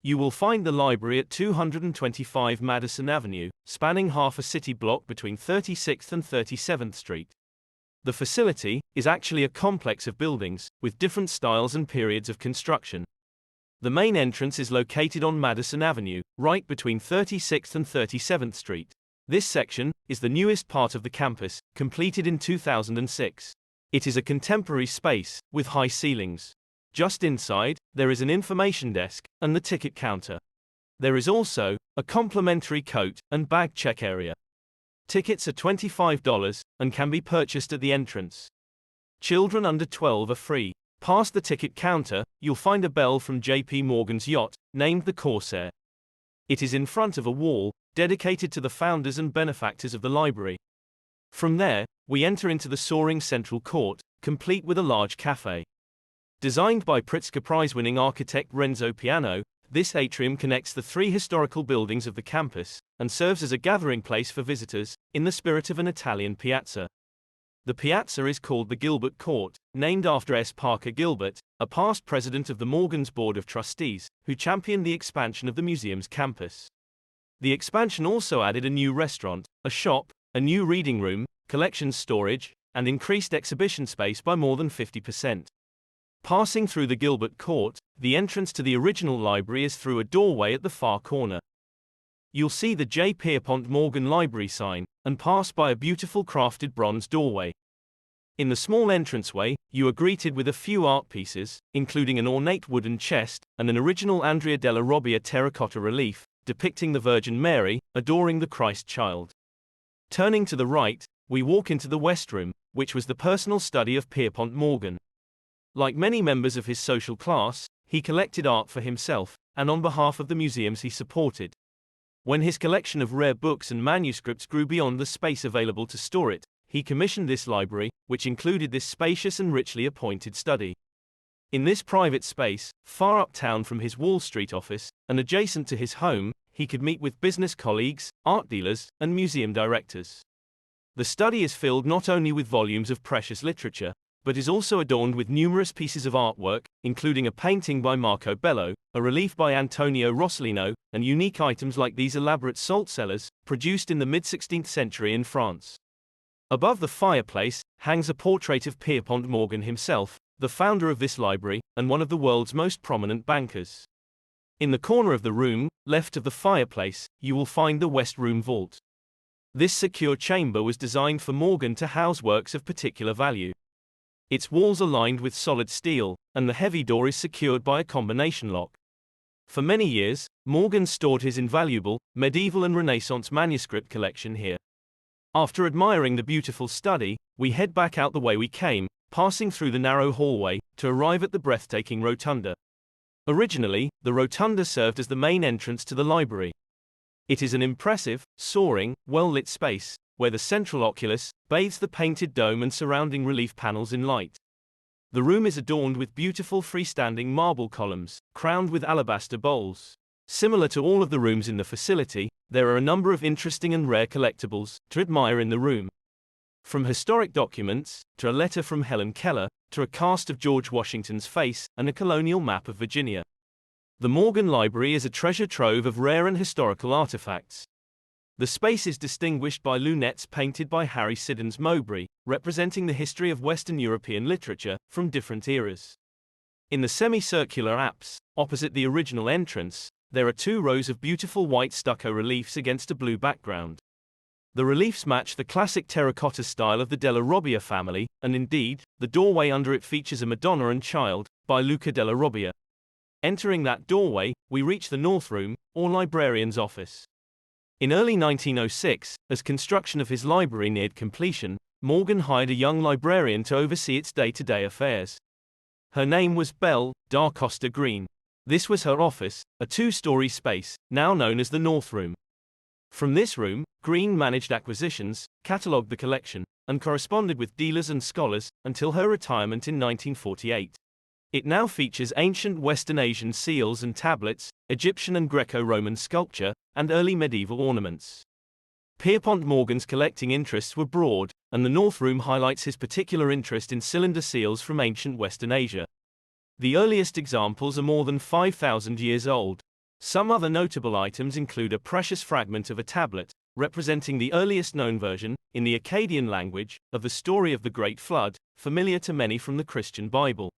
You will find the library at 225 Madison Avenue, spanning half a city block between 36th and 37th Street. The facility is actually a complex of buildings, with different styles and periods of construction. The main entrance is located on Madison Avenue, right between 36th and 37th Street. This section is the newest part of the campus, completed in 2006. It is a contemporary space, with high ceilings. Just inside, there is an information desk and the ticket counter. There is also a complimentary coat and bag check area. Tickets are $25 and can be purchased at the entrance. Children under 12 are free. Past the ticket counter, you'll find a bell from J.P. Morgan's yacht, named the Corsair. It is in front of a wall, dedicated to the founders and benefactors of the library. From there, we enter into the soaring central court, complete with a large cafe. Designed by Pritzker Prize-winning architect Renzo Piano, this atrium connects the three historical buildings of the campus, and serves as a gathering place for visitors, in the spirit of an Italian piazza. The piazza is called the Gilbert Court, named after S. Parker Gilbert, a past president of the Morgan's Board of Trustees, who championed the expansion of the museum's campus. The expansion also added a new restaurant, a shop, a new reading room, collections storage, and increased exhibition space by more than 50%. Passing through the Gilbert Court, the entrance to the original library is through a doorway at the far corner. You'll see the J. Pierpont Morgan Library sign, and pass by a beautiful crafted bronze doorway. In the small entranceway, you are greeted with a few art pieces, including an ornate wooden chest, and an original Andrea della Robbia terracotta relief, depicting the Virgin Mary, adoring the Christ child. Turning to the right, we walk into the West Room, which was the personal study of Pierpont Morgan. Like many members of his social class, he collected art for himself, and on behalf of the museums he supported. When his collection of rare books and manuscripts grew beyond the space available to store it, he commissioned this library, which included this spacious and richly appointed study. In this private space, far uptown from his Wall Street office, and adjacent to his home, he could meet with business colleagues, art dealers, and museum directors. The study is filled not only with volumes of precious literature, but is also adorned with numerous pieces of artwork, including a painting by Marco Bello, a relief by Antonio Rossellino, and unique items like these elaborate salt cellars, produced in the mid-16th century in France. Above the fireplace hangs a portrait of Pierpont Morgan himself, the founder of this library, and one of the world's most prominent bankers. In the corner of the room, left of the fireplace, you will find the West Room vault. This secure chamber was designed for Morgan to house works of particular value. Its walls are lined with solid steel, and the heavy door is secured by a combination lock. For many years, Morgan stored his invaluable, medieval and Renaissance manuscript collection here. After admiring the beautiful study, we head back out the way we came, passing through the narrow hallway, to arrive at the breathtaking Rotunda. Originally, the Rotunda served as the main entrance to the library. It is an impressive, soaring, well-lit space, where the central oculus bathes the painted dome and surrounding relief panels in light. The room is adorned with beautiful freestanding marble columns, crowned with alabaster bowls. Similar to all of the rooms in the facility, there are a number of interesting and rare collectibles to admire in the room. From historic documents, to a letter from Helen Keller, to a cast of George Washington's face, and a colonial map of Virginia. The Morgan Library is a treasure trove of rare and historical artifacts. The space is distinguished by lunettes painted by Harry Siddons Mowbray, representing the history of Western European literature, from different eras. In the semicircular apse, opposite the original entrance, there are two rows of beautiful white stucco reliefs against a blue background. The reliefs match the classic terracotta style of the della Robbia family, and indeed, the doorway under it features a Madonna and Child, by Luca della Robbia. Entering that doorway, we reach the North Room, or librarian's office. In early 1906, as construction of his library neared completion, Morgan hired a young librarian to oversee its day-to-day affairs. Her name was Belle da Costa Green. This was her office, a two-story space, now known as the North Room. From this room, Green managed acquisitions, catalogued the collection, and corresponded with dealers and scholars, until her retirement in 1948. It now features ancient Western Asian seals and tablets, Egyptian and Greco-Roman sculpture, and early medieval ornaments. Pierpont Morgan's collecting interests were broad, and the North Room highlights his particular interest in cylinder seals from ancient Western Asia. The earliest examples are more than 5,000 years old. Some other notable items include a precious fragment of a tablet, representing the earliest known version, in the Akkadian language, of the story of the Great Flood, familiar to many from the Christian Bible.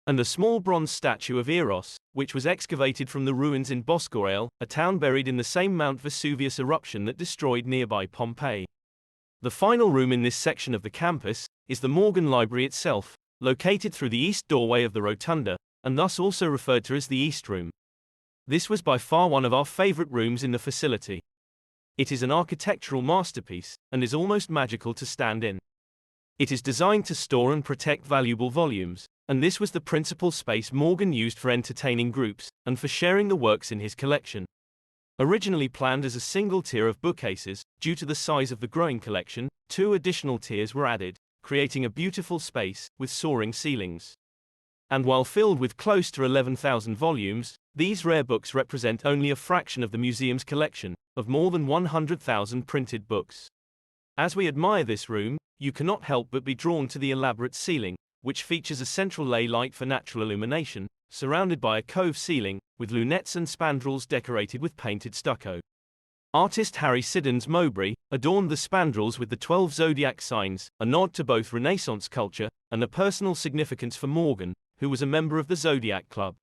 And a small bronze statue of Eros, which was excavated from the ruins in Boscorael, a town buried in the same Mount Vesuvius eruption that destroyed nearby Pompeii. The final room in this section of the campus is the Morgan Library itself, located through the east doorway of the Rotunda, and thus also referred to as the East Room. This was by far one of our favorite rooms in the facility. It is an architectural masterpiece, and is almost magical to stand in. It is designed to store and protect valuable volumes, and this was the principal space Morgan used for entertaining groups, and for sharing the works in his collection. Originally planned as a single tier of bookcases, due to the size of the growing collection, 2 additional tiers were added, creating a beautiful space, with soaring ceilings. And while filled with close to 11,000 volumes, these rare books represent only a fraction of the museum's collection, of more than 100,000 printed books. As we admire this room, you cannot help but be drawn to the elaborate ceiling, which features a central ley light for natural illumination, surrounded by a cove ceiling, with lunettes and spandrels decorated with painted stucco. Artist Harry Siddons Mowbray adorned the spandrels with the 12 zodiac signs, a nod to both Renaissance culture and a personal significance for Morgan, who was a member of the Zodiac Club.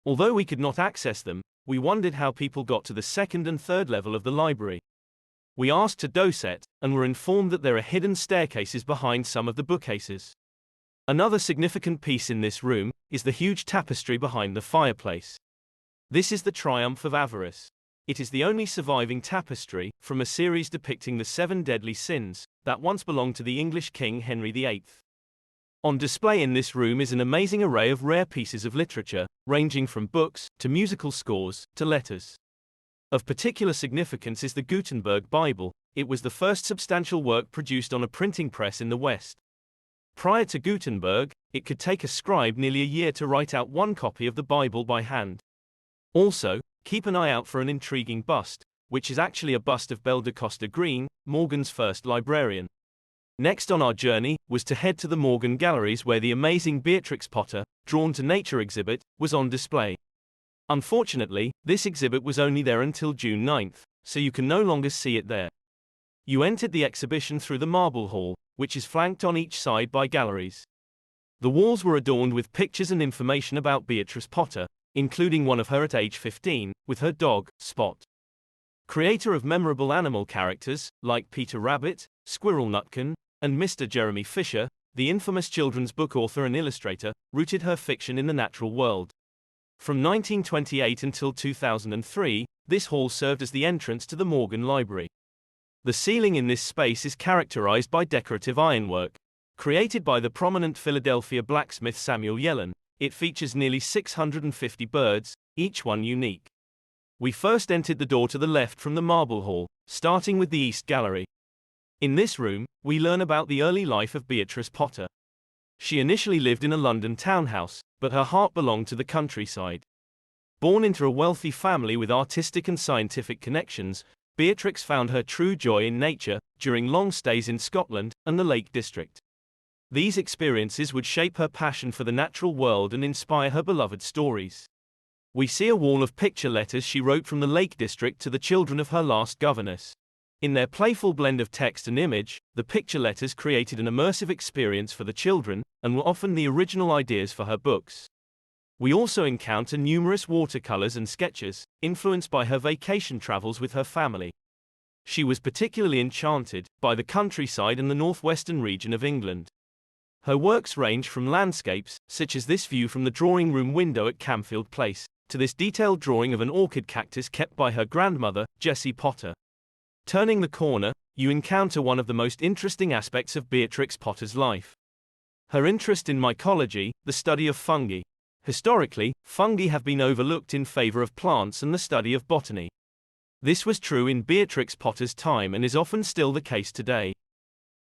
Although we could not access them, we wondered how people got to the 2nd and 3rd level of the library. We asked to Docet, and were informed that there are hidden staircases behind some of the bookcases. Another significant piece in this room is the huge tapestry behind the fireplace. This is the Triumph of Avarice. It is the only surviving tapestry from a series depicting the 7 deadly sins that once belonged to the English King Henry VIII. On display in this room is an amazing array of rare pieces of literature, ranging from books to musical scores to letters. Of particular significance is the Gutenberg Bible. It was the first substantial work produced on a printing press in the West. Prior to Gutenberg, it could take a scribe nearly a year to write out one copy of the Bible by hand. Also, keep an eye out for an intriguing bust, which is actually a bust of Belle de Costa Green, Morgan's first librarian. Next on our journey was to head to the Morgan Galleries, where the amazing Beatrix Potter, Drawn to Nature exhibit, was on display. Unfortunately, this exhibit was only there until June 9th, so you can no longer see it there. You entered the exhibition through the Marble Hall, which is flanked on each side by galleries. The walls were adorned with pictures and information about Beatrix Potter, including one of her at age 15, with her dog, Spot. Creator of memorable animal characters, like Peter Rabbit, Squirrel Nutkin, and Mr. Jeremy Fisher, the infamous children's book author and illustrator, rooted her fiction in the natural world. From 1928 until 2003, this hall served as the entrance to the Morgan Library. The ceiling in this space is characterized by decorative ironwork. Created by the prominent Philadelphia blacksmith Samuel Yellen, it features nearly 650 birds, each one unique. We first entered the door to the left from the Marble Hall, starting with the East Gallery. In this room, we learn about the early life of Beatrix Potter. She initially lived in a London townhouse, but her heart belonged to the countryside. Born into a wealthy family with artistic and scientific connections, Beatrix found her true joy in nature during long stays in Scotland and the Lake District. These experiences would shape her passion for the natural world and inspire her beloved stories. We see a wall of picture letters she wrote from the Lake District to the children of her last governess. In their playful blend of text and image, the picture letters created an immersive experience for the children, and were often the original ideas for her books. We also encounter numerous watercolors and sketches, influenced by her vacation travels with her family. She was particularly enchanted by the countryside and the northwestern region of England. Her works range from landscapes, such as this view from the drawing room window at Camfield Place, to this detailed drawing of an orchid cactus kept by her grandmother, Jessie Potter. Turning the corner, you encounter one of the most interesting aspects of Beatrix Potter's life. Her interest in mycology, the study of fungi. Historically, fungi have been overlooked in favor of plants and the study of botany. This was true in Beatrix Potter's time and is often still the case today.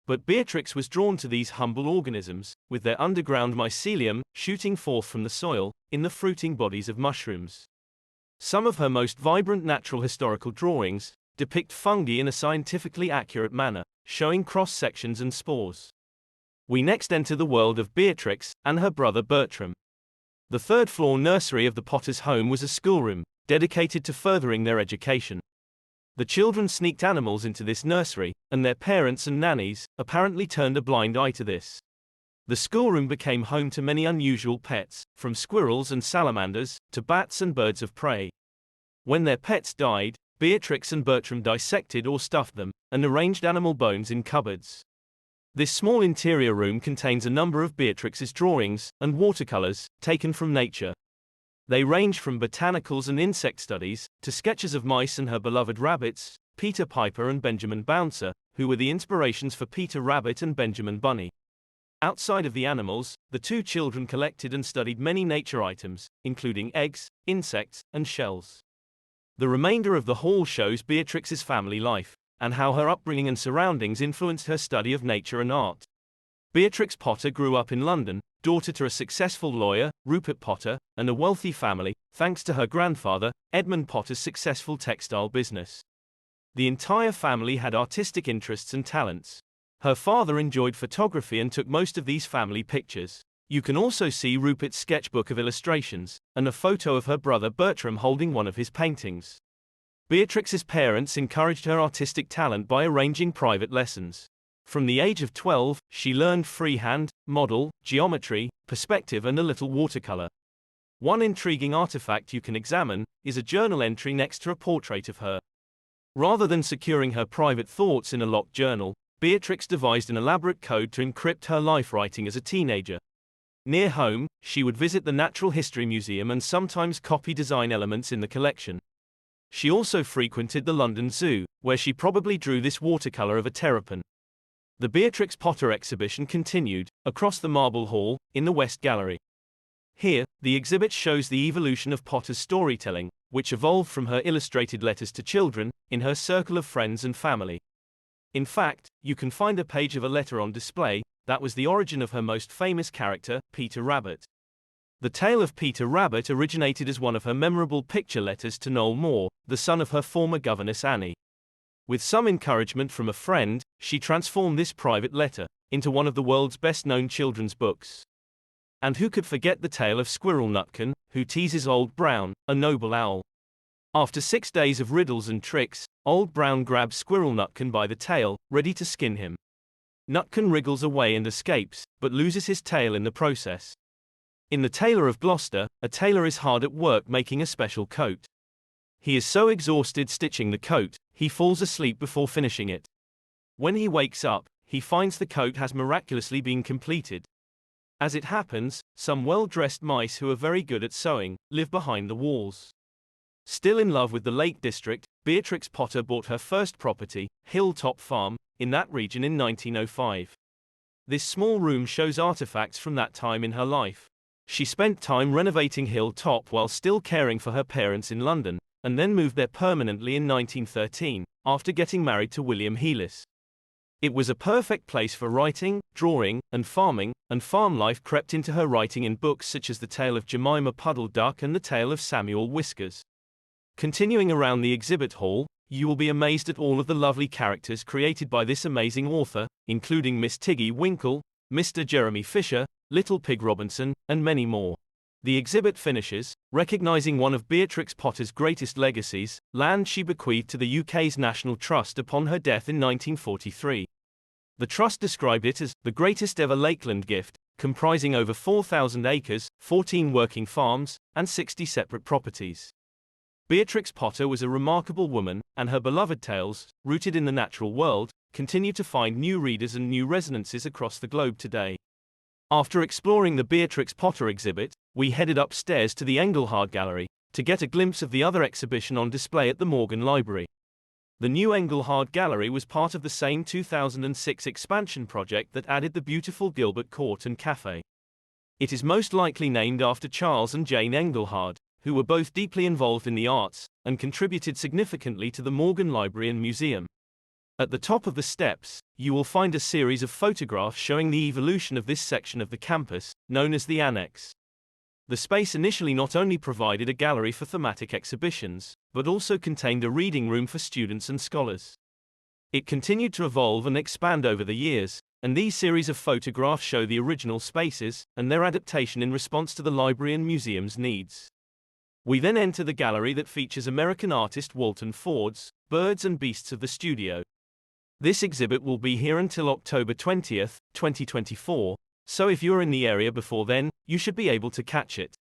But Beatrix was drawn to these humble organisms, with their underground mycelium shooting forth from the soil, in the fruiting bodies of mushrooms. Some of her most vibrant natural historical drawings depict fungi in a scientifically accurate manner, showing cross-sections and spores. We next enter the world of Beatrix and her brother Bertram. The third-floor nursery of the Potters' home was a schoolroom, dedicated to furthering their education. The children sneaked animals into this nursery, and their parents and nannies apparently turned a blind eye to this. The schoolroom became home to many unusual pets, from squirrels and salamanders to bats and birds of prey. When their pets died, Beatrix and Bertram dissected or stuffed them, and arranged animal bones in cupboards. This small interior room contains a number of Beatrix's drawings and watercolors, taken from nature. They range from botanicals and insect studies, to sketches of mice and her beloved rabbits, Peter Piper and Benjamin Bouncer, who were the inspirations for Peter Rabbit and Benjamin Bunny. Outside of the animals, the two children collected and studied many nature items, including eggs, insects, and shells. The remainder of the hall shows Beatrix's family life, and how her upbringing and surroundings influenced her study of nature and art. Beatrix Potter grew up in London, daughter to a successful lawyer, Rupert Potter, and a wealthy family, thanks to her grandfather, Edmund Potter's successful textile business. The entire family had artistic interests and talents. Her father enjoyed photography and took most of these family pictures. You can also see Rupert's sketchbook of illustrations, and a photo of her brother Bertram holding one of his paintings. Beatrix's parents encouraged her artistic talent by arranging private lessons. From the age of 12, she learned freehand, model, geometry, perspective and a little watercolor. One intriguing artifact you can examine is a journal entry next to a portrait of her. Rather than securing her private thoughts in a locked journal, Beatrix devised an elaborate code to encrypt her life writing as a teenager. Near home, she would visit the Natural History Museum and sometimes copy design elements in the collection. She also frequented the London Zoo, where she probably drew this watercolor of a terrapin. The Beatrix Potter exhibition continued, across the Marble Hall, in the West Gallery. Here, the exhibit shows the evolution of Potter's storytelling, which evolved from her illustrated letters to children, in her circle of friends and family. In fact, you can find a page of a letter on display, that was the origin of her most famous character, Peter Rabbit. The tale of Peter Rabbit originated as one of her memorable picture letters to Noel Moore, the son of her former governess Annie. With some encouragement from a friend, she transformed this private letter into one of the world's best-known children's books. And who could forget the tale of Squirrel Nutkin, who teases Old Brown, a noble owl. After 6 days of riddles and tricks, Old Brown grabs Squirrel Nutkin by the tail, ready to skin him. Nutkin wriggles away and escapes, but loses his tail in the process. In The Tailor of Gloucester, a tailor is hard at work making a special coat. He is so exhausted stitching the coat, he falls asleep before finishing it. When he wakes up, he finds the coat has miraculously been completed. As it happens, some well-dressed mice who are very good at sewing live behind the walls. Still in love with the Lake District, Beatrix Potter bought her first property, Hilltop Farm, in that region in 1905. This small room shows artifacts from that time in her life. She spent time renovating Hilltop while still caring for her parents in London, and then moved there permanently in 1913, after getting married to William Heelis. It was a perfect place for writing, drawing, and farm life crept into her writing in books such as The Tale of Jemima Puddle Duck and The Tale of Samuel Whiskers. Continuing around the exhibit hall, you will be amazed at all of the lovely characters created by this amazing author, including Miss Tiggy Winkle, Mr. Jeremy Fisher, Little Pig Robinson, and many more. The exhibit finishes, recognizing one of Beatrix Potter's greatest legacies, land she bequeathed to the UK's National Trust upon her death in 1943. The Trust described it as the greatest ever Lakeland gift, comprising over 4,000 acres, 14 working farms, and 60 separate properties. Beatrix Potter was a remarkable woman, and her beloved tales, rooted in the natural world, continue to find new readers and new resonances across the globe today. After exploring the Beatrix Potter exhibit, we headed upstairs to the Engelhard Gallery, to get a glimpse of the other exhibition on display at the Morgan Library. The new Engelhard Gallery was part of the same 2006 expansion project that added the beautiful Gilbert Court and Café. It is most likely named after Charles and Jane Engelhard, who were both deeply involved in the arts, and contributed significantly to the Morgan Library and Museum. At the top of the steps, you will find a series of photographs showing the evolution of this section of the campus, known as the Annex. The space initially not only provided a gallery for thematic exhibitions, but also contained a reading room for students and scholars. It continued to evolve and expand over the years, and these series of photographs show the original spaces, and their adaptation in response to the library and museum's needs. We then enter the gallery that features American artist Walton Ford's Birds and Beasts of the Studio. This exhibit will be here until October 20th, 2024, so if you're in the area before then, you should be able to catch it.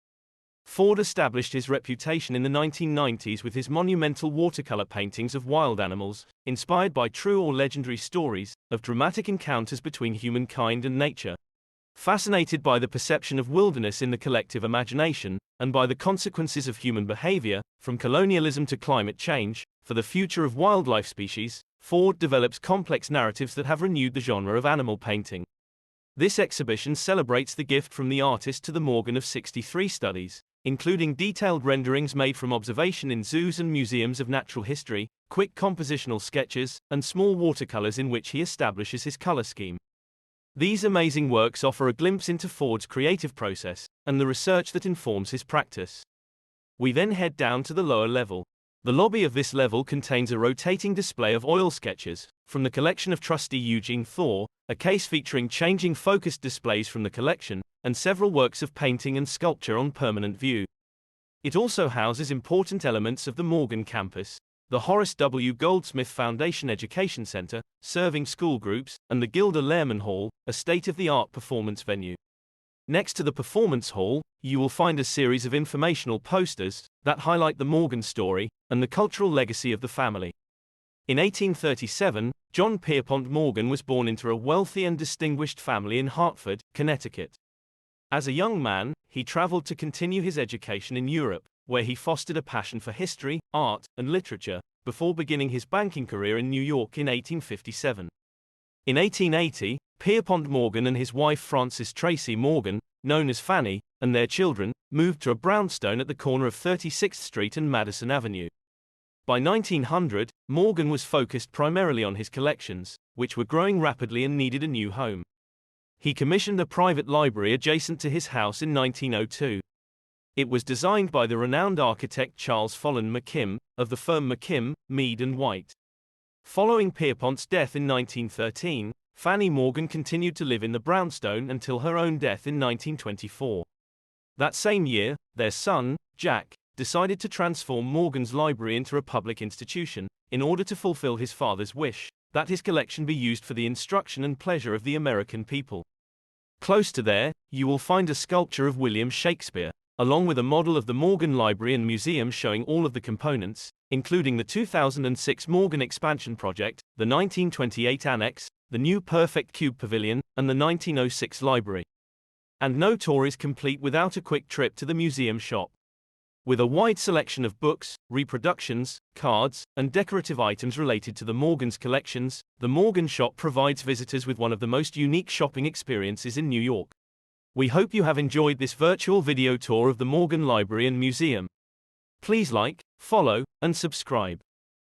Ford established his reputation in the 1990s with his monumental watercolor paintings of wild animals, inspired by true or legendary stories of dramatic encounters between humankind and nature. Fascinated by the perception of wilderness in the collective imagination, and by the consequences of human behavior, from colonialism to climate change, for the future of wildlife species, Ford develops complex narratives that have renewed the genre of animal painting. This exhibition celebrates the gift from the artist to the Morgan of 63 studies, including detailed renderings made from observation in zoos and museums of natural history, quick compositional sketches, and small watercolors in which he establishes his color scheme. These amazing works offer a glimpse into Ford's creative process, and the research that informs his practice. We then head down to the lower level. The lobby of this level contains a rotating display of oil sketches, from the collection of trustee Eugene Thor, a case featuring changing focused displays from the collection, and several works of painting and sculpture on permanent view. It also houses important elements of the Morgan campus, the Horace W. Goldsmith Foundation Education Center, serving school groups, and the Gilda Lehrman Hall, a state-of-the-art performance venue. Next to the performance hall, you will find a series of informational posters that highlight the Morgan story and the cultural legacy of the family. In 1837, John Pierpont Morgan was born into a wealthy and distinguished family in Hartford, Connecticut. As a young man, he traveled to continue his education in Europe, where he fostered a passion for history, art, and literature, before beginning his banking career in New York in 1857. In 1880, Pierpont Morgan and his wife Frances Tracy Morgan, known as Fanny, and their children, moved to a brownstone at the corner of 36th Street and Madison Avenue. By 1900, Morgan was focused primarily on his collections, which were growing rapidly and needed a new home. He commissioned a private library adjacent to his house in 1902. It was designed by the renowned architect Charles Follen McKim, of the firm McKim, Mead & White. Following Pierpont's death in 1913, Fanny Morgan continued to live in the brownstone until her own death in 1924. That same year, their son, Jack, decided to transform Morgan's library into a public institution, in order to fulfill his father's wish that his collection be used for the instruction and pleasure of the American people. Close to there, you will find a sculpture of William Shakespeare, along with a model of the Morgan Library and Museum showing all of the components, including the 2006 Morgan Expansion Project, the 1928 Annex, the new Perfect Cube Pavilion, and the 1906 Library. And no tour is complete without a quick trip to the museum shop. With a wide selection of books, reproductions, cards, and decorative items related to the Morgan's collections, the Morgan Shop provides visitors with one of the most unique shopping experiences in New York. We hope you have enjoyed this virtual video tour of the Morgan Library and Museum. Please like, follow, and subscribe.